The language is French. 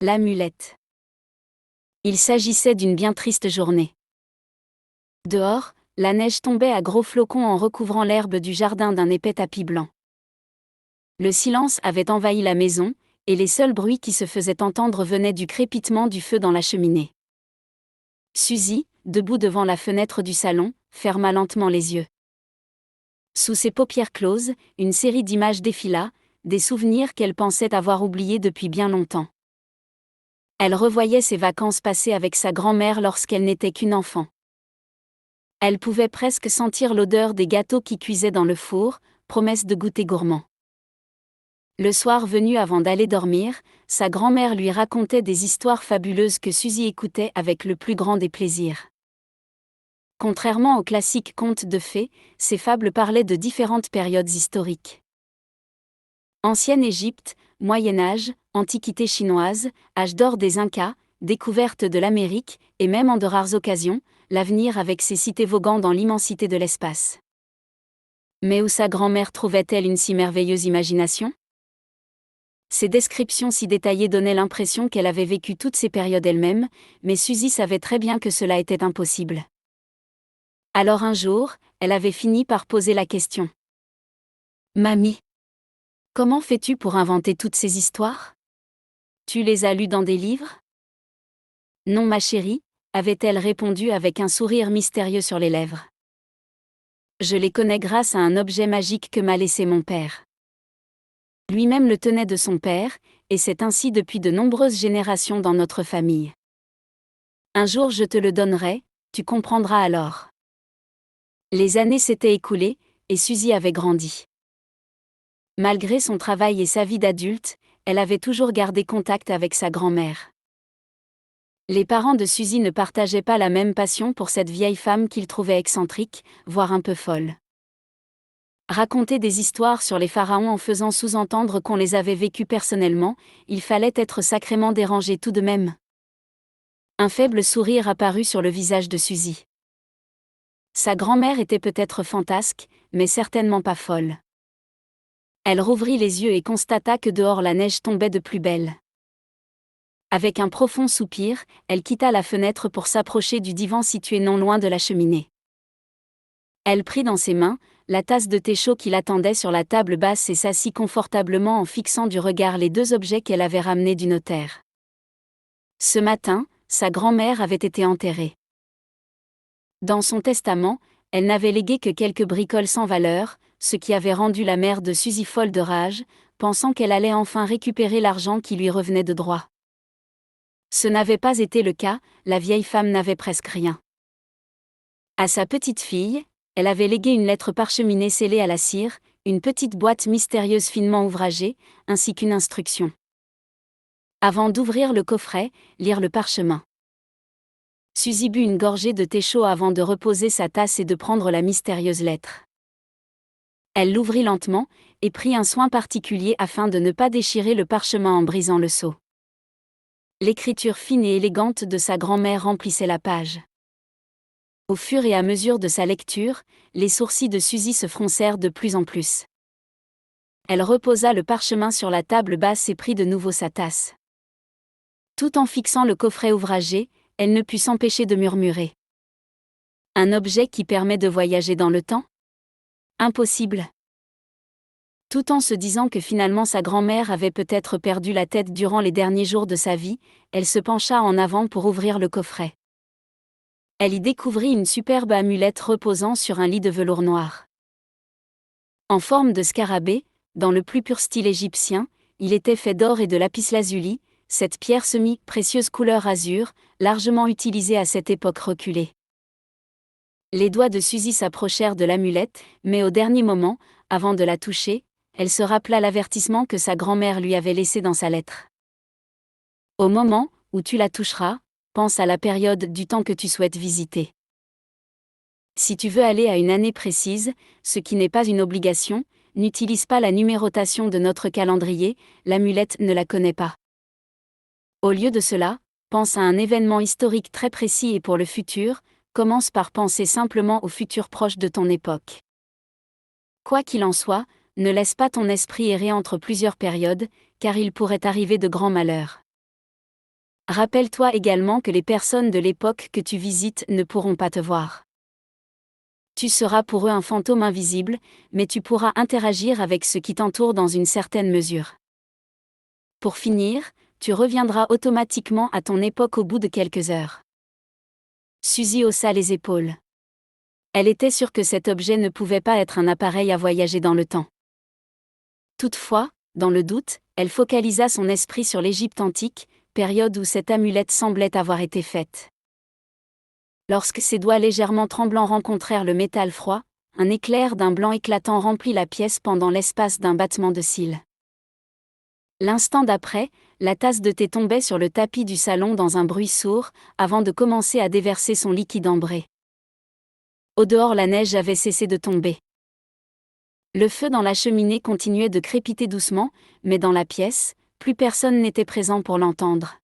L'amulette. Il s'agissait d'une bien triste journée. Dehors, la neige tombait à gros flocons en recouvrant l'herbe du jardin d'un épais tapis blanc. Le silence avait envahi la maison, et les seuls bruits qui se faisaient entendre venaient du crépitement du feu dans la cheminée. Suzy, debout devant la fenêtre du salon, ferma lentement les yeux. Sous ses paupières closes, une série d'images défila, des souvenirs qu'elle pensait avoir oubliés depuis bien longtemps. Elle revoyait ses vacances passées avec sa grand-mère lorsqu'elle n'était qu'une enfant. Elle pouvait presque sentir l'odeur des gâteaux qui cuisaient dans le four, promesse de goûter gourmand. Le soir venu avant d'aller dormir, sa grand-mère lui racontait des histoires fabuleuses que Suzy écoutait avec le plus grand des plaisirs. Contrairement aux classiques contes de fées, ces fables parlaient de différentes périodes historiques. Ancienne Égypte, Moyen-Âge, Antiquité chinoise, âge d'or des Incas, découverte de l'Amérique, et même en de rares occasions, l'avenir avec ses cités voguant dans l'immensité de l'espace. Mais où sa grand-mère trouvait-elle une si merveilleuse imagination ? Ces descriptions si détaillées donnaient l'impression qu'elle avait vécu toutes ces périodes elle-même, mais Suzy savait très bien que cela était impossible. Alors un jour, elle avait fini par poser la question. « Mamie, comment fais-tu pour inventer toutes ces histoires ? Tu les as lues dans des livres ? » « Non, ma chérie, » avait-elle répondu avec un sourire mystérieux sur les lèvres. « Je les connais grâce à un objet magique que m'a laissé mon père. » Lui-même le tenait de son père, et c'est ainsi depuis de nombreuses générations dans notre famille. Un jour je te le donnerai, tu comprendras alors. Les années s'étaient écoulées, et Suzy avait grandi. Malgré son travail et sa vie d'adulte, elle avait toujours gardé contact avec sa grand-mère. Les parents de Suzy ne partageaient pas la même passion pour cette vieille femme qu'ils trouvaient excentrique, voire un peu folle. Raconter des histoires sur les pharaons en faisant sous-entendre qu'on les avait vécues personnellement, il fallait être sacrément dérangé tout de même. Un faible sourire apparut sur le visage de Suzy. Sa grand-mère était peut-être fantasque, mais certainement pas folle. Elle rouvrit les yeux et constata que dehors la neige tombait de plus belle. Avec un profond soupir, elle quitta la fenêtre pour s'approcher du divan situé non loin de la cheminée. Elle prit dans ses mains la tasse de thé chaud qui l'attendait sur la table basse et s'assit confortablement en fixant du regard les deux objets qu'elle avait ramenés du notaire. Ce matin, sa grand-mère avait été enterrée. Dans son testament, elle n'avait légué que quelques bricoles sans valeur, ce qui avait rendu la mère de Suzy folle de rage, pensant qu'elle allait enfin récupérer l'argent qui lui revenait de droit. Ce n'avait pas été le cas, la vieille femme n'avait presque rien. À sa petite fille, elle avait légué une lettre parcheminée scellée à la cire, une petite boîte mystérieuse finement ouvragée, ainsi qu'une instruction. Avant d'ouvrir le coffret, lire le parchemin. Suzy but une gorgée de thé chaud avant de reposer sa tasse et de prendre la mystérieuse lettre. Elle l'ouvrit lentement, et prit un soin particulier afin de ne pas déchirer le parchemin en brisant le sceau. L'écriture fine et élégante de sa grand-mère remplissait la page. Au fur et à mesure de sa lecture, les sourcils de Suzy se froncèrent de plus en plus. Elle reposa le parchemin sur la table basse et prit de nouveau sa tasse. Tout en fixant le coffret ouvragé, elle ne put s'empêcher de murmurer. Un objet qui permet de voyager dans le temps ? Impossible. Tout en se disant que finalement sa grand-mère avait peut-être perdu la tête durant les derniers jours de sa vie, elle se pencha en avant pour ouvrir le coffret. Elle y découvrit une superbe amulette reposant sur un lit de velours noir. En forme de scarabée, dans le plus pur style égyptien, il était fait d'or et de lapis-lazuli, cette pierre semi-précieuse couleur azur, largement utilisée à cette époque reculée. Les doigts de Suzy s'approchèrent de l'amulette, mais au dernier moment, avant de la toucher, elle se rappela l'avertissement que sa grand-mère lui avait laissé dans sa lettre. Au moment où tu la toucheras, pense à la période du temps que tu souhaites visiter. Si tu veux aller à une année précise, ce qui n'est pas une obligation, n'utilise pas la numérotation de notre calendrier, l'amulette ne la connaît pas. Au lieu de cela, pense à un événement historique très précis et pour le futur, commence par penser simplement au futur proche de ton époque. Quoi qu'il en soit, ne laisse pas ton esprit errer entre plusieurs périodes, car il pourrait arriver de grands malheurs. Rappelle-toi également que les personnes de l'époque que tu visites ne pourront pas te voir. Tu seras pour eux un fantôme invisible, mais tu pourras interagir avec ce qui t'entoure dans une certaine mesure. Pour finir, tu reviendras automatiquement à ton époque au bout de quelques heures. Suzy haussa les épaules. Elle était sûre que cet objet ne pouvait pas être un appareil à voyager dans le temps. Toutefois, dans le doute, elle focalisa son esprit sur l'Égypte antique, période où cette amulette semblait avoir été faite. Lorsque ses doigts légèrement tremblants rencontrèrent le métal froid, un éclair d'un blanc éclatant remplit la pièce pendant l'espace d'un battement de cils. L'instant d'après, la tasse de thé tombait sur le tapis du salon dans un bruit sourd, avant de commencer à déverser son liquide ambré. Au dehors, la neige avait cessé de tomber. Le feu dans la cheminée continuait de crépiter doucement, mais dans la pièce, plus personne n'était présent pour l'entendre.